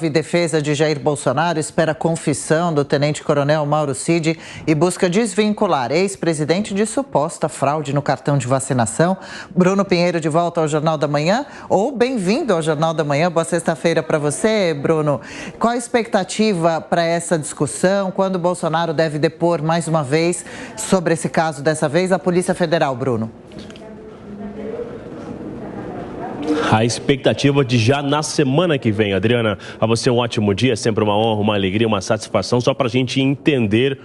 Defesa de Jair Bolsonaro espera confissão do tenente-coronel Mauro Cid e busca desvincular ex-presidente de suposta fraude no cartão de vacinação. Bruno Pinheiro de volta ao Jornal da Manhã, ou bem-vindo ao Jornal da Manhã. Boa sexta-feira para você, Bruno. Qual a expectativa para essa discussão? Quando Bolsonaro deve depor mais uma vez sobre esse caso, dessa vez a Polícia Federal, Bruno? A expectativa de já na semana que vem. Adriana, a você um ótimo dia, sempre uma honra, uma alegria, uma satisfação, só para a gente entender.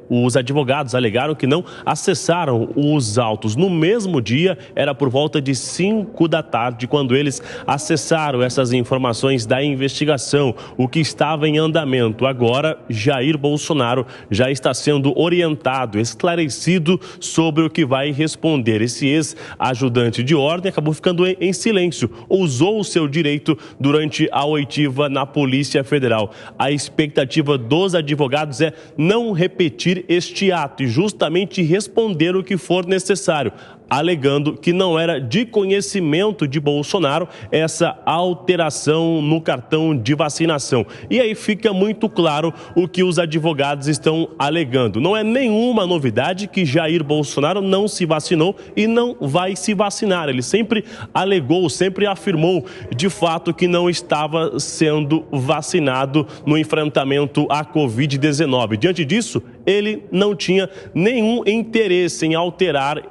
Os advogados alegaram que não acessaram os autos. No mesmo dia, era por volta de 5 da tarde, quando eles acessaram essas informações da investigação, o que estava em andamento. Agora, Jair Bolsonaro já está sendo orientado, esclarecido sobre o que vai responder. Esse ex-ajudante de ordem acabou ficando em silêncio, usou o seu direito durante a oitiva na Polícia Federal. A expectativa dos advogados é não repetir este ato e justamente responder o que for necessário, alegando que não era de conhecimento de Bolsonaro essa alteração no cartão de vacinação. E aí fica muito claro o que os advogados estão alegando. Não é nenhuma novidade que Jair Bolsonaro não se vacinou e não vai se vacinar. Ele sempre alegou, sempre afirmou de fato que não estava sendo vacinado no enfrentamento à Covid-19. Diante disso, ele não tinha nenhum interesse em alterar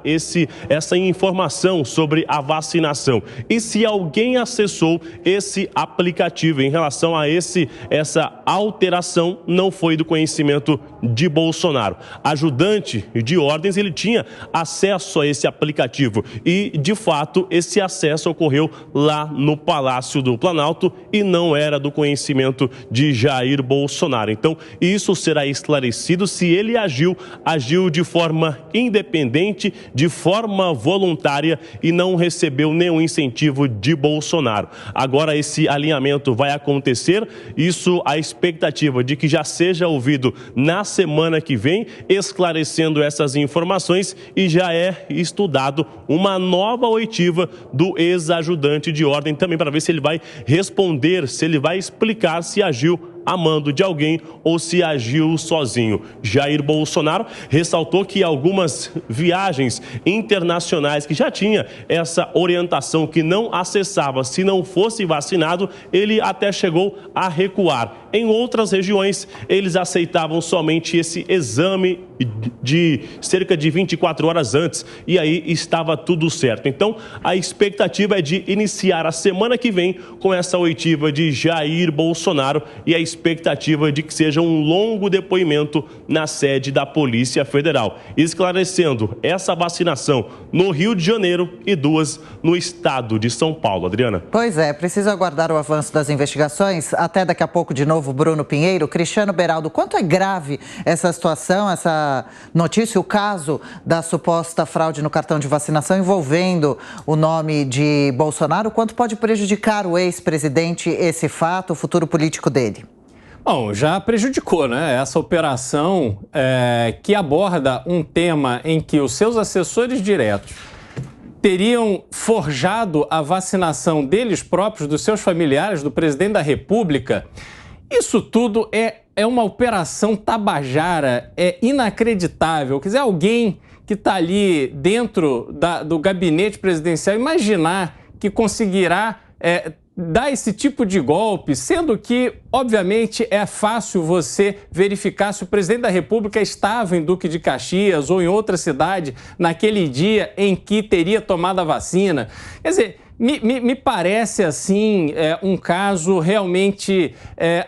essa informação sobre a vacinação. E se alguém acessou esse aplicativo em relação a essa alteração, não foi do conhecimento de Bolsonaro. Ajudante de ordens, ele tinha acesso a esse aplicativo e, de fato, esse acesso ocorreu lá no Palácio do Planalto e não era do conhecimento de Jair Bolsonaro. Então, isso será esclarecido. Se ele agiu de forma independente, de forma voluntária e não recebeu nenhum incentivo de Bolsonaro. Agora esse alinhamento vai acontecer, isso a expectativa de que já seja ouvido na semana que vem, esclarecendo essas informações, e já é estudado uma nova oitiva do ex-ajudante de ordem também para ver se ele vai responder, se ele vai explicar se agiu a mando de alguém ou se agiu sozinho. Jair Bolsonaro ressaltou que algumas viagens internacionais que já tinha essa orientação que não acessava se não fosse vacinado, ele até chegou a recuar. Em outras regiões, eles aceitavam somente esse exame de cerca de 24 horas antes e aí estava tudo certo. Então, a expectativa é de iniciar a semana que vem com essa oitiva de Jair Bolsonaro e a expectativa de que seja um longo depoimento na sede da Polícia Federal, esclarecendo essa vacinação no Rio de Janeiro e 2 no estado de São Paulo. Adriana? Pois é, precisa aguardar o avanço das investigações. Até daqui a pouco, de novo, Bruno Pinheiro. Cristiano Beraldo, quanto é grave essa situação, essa notícia, o caso da suposta fraude no cartão de vacinação envolvendo o nome de Bolsonaro? Quanto pode prejudicar o ex-presidente esse fato, o futuro político dele? Bom, já prejudicou, né? Essa operação que aborda um tema em que os seus assessores diretos teriam forjado a vacinação deles próprios, dos seus familiares, do presidente da República. Isso tudo é uma operação tabajara, é inacreditável. Quer dizer, alguém que está ali dentro do gabinete presidencial imaginar que conseguirá dar esse tipo de golpe, sendo que, obviamente, é fácil você verificar se o presidente da República estava em Duque de Caxias ou em outra cidade naquele dia em que teria tomado a vacina. Quer dizer, me parece, assim, um caso realmente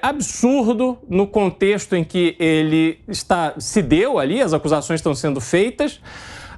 absurdo no contexto em que ele se deu ali, as acusações estão sendo feitas.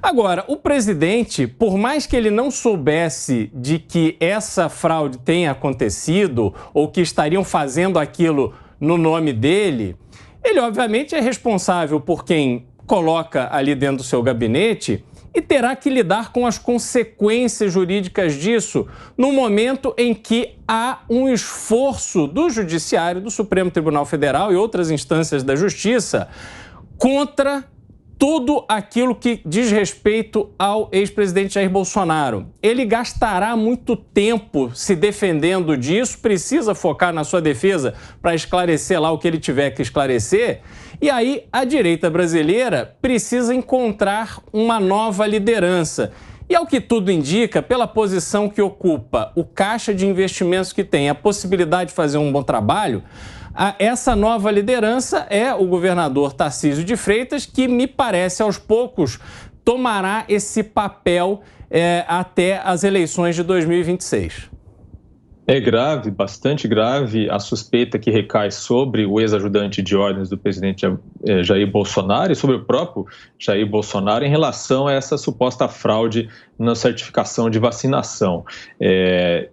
Agora, o presidente, por mais que ele não soubesse de que essa fraude tenha acontecido ou que estariam fazendo aquilo no nome dele, ele obviamente é responsável por quem coloca ali dentro do seu gabinete e terá que lidar com as consequências jurídicas disso no momento em que há um esforço do Judiciário, do Supremo Tribunal Federal e outras instâncias da Justiça contra tudo aquilo que diz respeito ao ex-presidente Jair Bolsonaro. Ele gastará muito tempo se defendendo disso, precisa focar na sua defesa para esclarecer lá o que ele tiver que esclarecer. E aí a direita brasileira precisa encontrar uma nova liderança. E ao que tudo indica, pela posição que ocupa o caixa de investimentos que tem, a possibilidade de fazer um bom trabalho, essa nova liderança é o governador Tarcísio de Freitas, que me parece aos poucos tomará esse papel até as eleições de 2026. É grave, bastante grave, a suspeita que recai sobre o ex-ajudante de ordens do presidente Jair Bolsonaro e sobre o próprio Jair Bolsonaro em relação a essa suposta fraude na certificação de vacinação.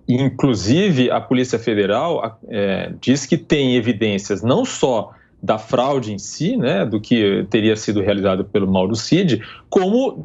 Inclusive, a Polícia Federal diz que tem evidências não só da fraude em si, né, do que teria sido realizado pelo Mauro Cid, como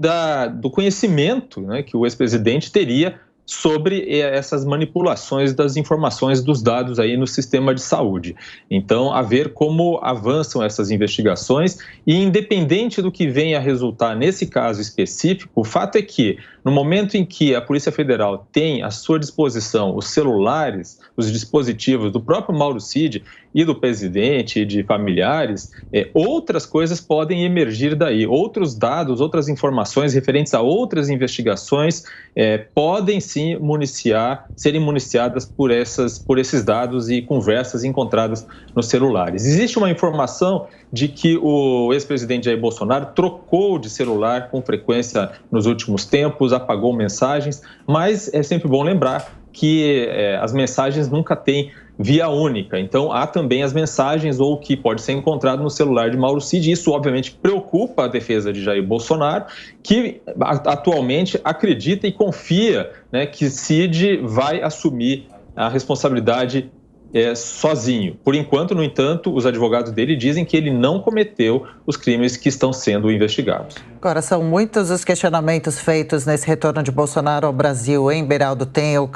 do conhecimento, né, que o ex-presidente teria sobre essas manipulações das informações dos dados aí no sistema de saúde. Então, a ver como avançam essas investigações e, independente do que venha a resultar nesse caso específico, o fato é que, no momento em que a Polícia Federal tem à sua disposição os celulares, os dispositivos do próprio Mauro Cid e do presidente e de familiares, outras coisas podem emergir daí. Outros dados, outras informações referentes a outras investigações podem sim serem municiadas por esses dados e conversas encontradas nos celulares. Existe uma informação de que o ex-presidente Jair Bolsonaro trocou de celular com frequência nos últimos tempos, apagou mensagens, mas é sempre bom lembrar que as mensagens nunca têm via única. Então, há também as mensagens ou o que pode ser encontrado no celular de Mauro Cid. Isso, obviamente, preocupa a defesa de Jair Bolsonaro, que atualmente acredita e confia, né, que Cid vai assumir a responsabilidade sozinho. Por enquanto, no entanto, os advogados dele dizem que ele não cometeu os crimes que estão sendo investigados. Agora, são muitos os questionamentos feitos nesse retorno de Bolsonaro ao Brasil, hein, Beraldo? Tem o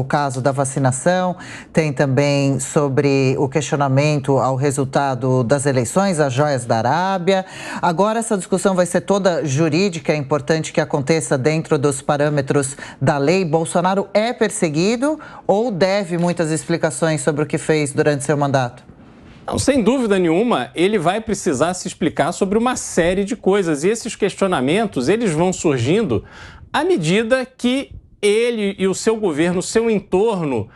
caso da vacinação, tem também sobre o questionamento ao resultado das eleições, as joias da Arábia. Agora, essa discussão vai ser toda jurídica, é importante que aconteça dentro dos parâmetros da lei. Bolsonaro é perseguido ou deve muitas explicações sobre o que fez durante seu mandato? Não, sem dúvida nenhuma, ele vai precisar se explicar sobre uma série de coisas. E esses questionamentos, eles vão surgindo à medida que ele e o seu governo, o seu entorno,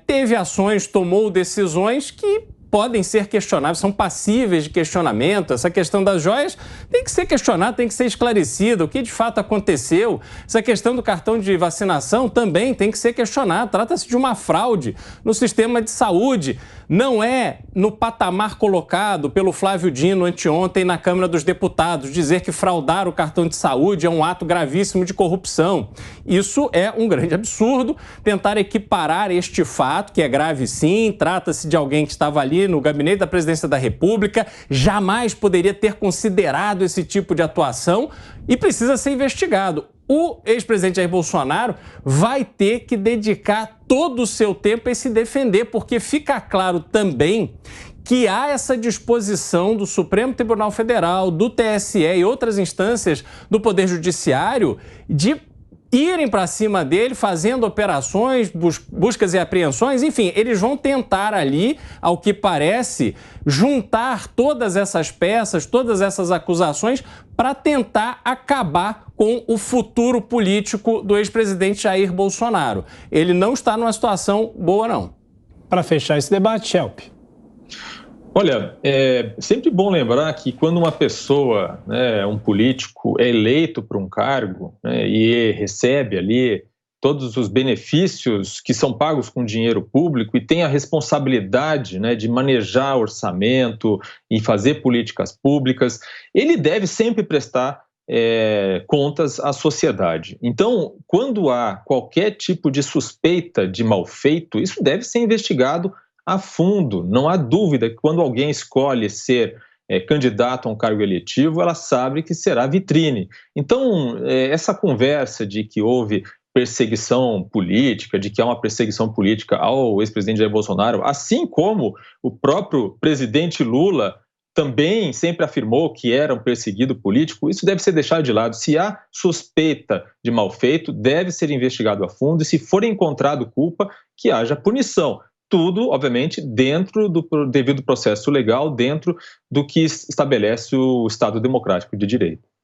teve ações, tomou decisões que podem ser questionáveis, são passíveis de questionamento. Essa questão das joias tem que ser questionada, tem que ser esclarecida, o que de fato aconteceu. Essa questão do cartão de vacinação também tem que ser questionada. Trata-se de uma fraude no sistema de saúde. Não é no patamar colocado pelo Flávio Dino anteontem na Câmara dos Deputados, dizer que fraudar o cartão de saúde é um ato gravíssimo de corrupção. Isso é um grande absurdo. Tentar equiparar este fato, que é grave sim, trata-se de alguém que estava ali no gabinete da Presidência da República, jamais poderia ter considerado esse tipo de atuação e precisa ser investigado. O ex-presidente Jair Bolsonaro vai ter que dedicar todo o seu tempo a se defender, porque fica claro também que há essa disposição do Supremo Tribunal Federal, do TSE e outras instâncias do Poder Judiciário de irem para cima dele, fazendo operações, buscas e apreensões, enfim, eles vão tentar ali, ao que parece, juntar todas essas peças, todas essas acusações para tentar acabar com o futuro político do ex-presidente Jair Bolsonaro. Ele não está numa situação boa, não. Para fechar esse debate, Schelp. Olha, é sempre bom lembrar que quando uma pessoa, né, um político, é eleito para um cargo, né, e recebe ali todos os benefícios que são pagos com dinheiro público e tem a responsabilidade, né, de manejar orçamento e fazer políticas públicas, ele deve sempre prestar contas à sociedade. Então, quando há qualquer tipo de suspeita de mal feito, isso deve ser investigado a fundo. Não há dúvida que quando alguém escolhe ser candidato a um cargo eletivo, ela sabe que será vitrine. Então, essa conversa de que houve perseguição política, de que há uma perseguição política ao ex-presidente Jair Bolsonaro, assim como o próprio presidente Lula também sempre afirmou que era um perseguido político, isso deve ser deixado de lado. Se há suspeita de mal feito, deve ser investigado a fundo e, se for encontrado culpa, que haja punição. Tudo, obviamente, dentro do devido processo legal, dentro do que estabelece o Estado democrático de direito.